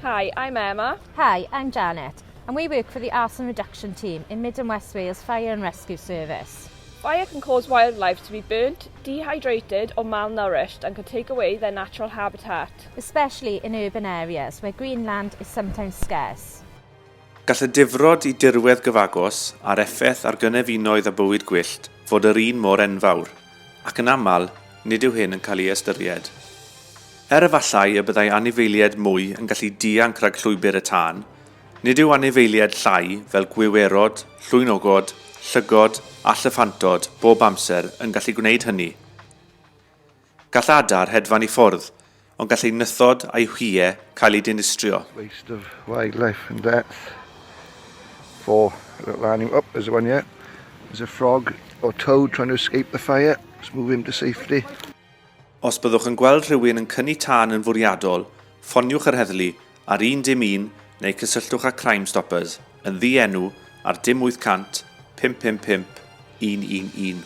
Hi, I'm Emma. Hi, I'm Janet, and we work for the Arson Reduction Team in Mid and West Wales Fire and Rescue Service. Fire can cause wildlife to be burnt, dehydrated or malnourished and can take away their natural habitat. Especially in urban areas where green land is sometimes scarce. Gall y difrod I dirwedd gyfagos a'r effaith ar gynefinoedd a bywyd gwyllt fod yr un mor enfawr, ac yn aml, nid yw hyn yn cael ei ystyried. Efallai y byddai anifeiliaid mwy yn gallu dianc rhag llwybr y tân, nid yw anifeiliaid llai fel gwiwerod, llwynogod, llygod a llyffantod bob amser yn gallu gwneud hynny. Gall adar hedfan I ffwrdd, ond gall ei nythod a'i hwyau cael ei dinistrio. Waste of wildlife and death. For a little animal up, there's one here. There's a frog or toad trying to escape the fire. Let's move him to safety. Os byddwch yn gweld rhywun yn cynnu tân yn fwriadol, ffoniwch yr heddlu ar 111 neu cysylltwch â Crime Stoppers yn ddi-enw ar dim 800 555 111.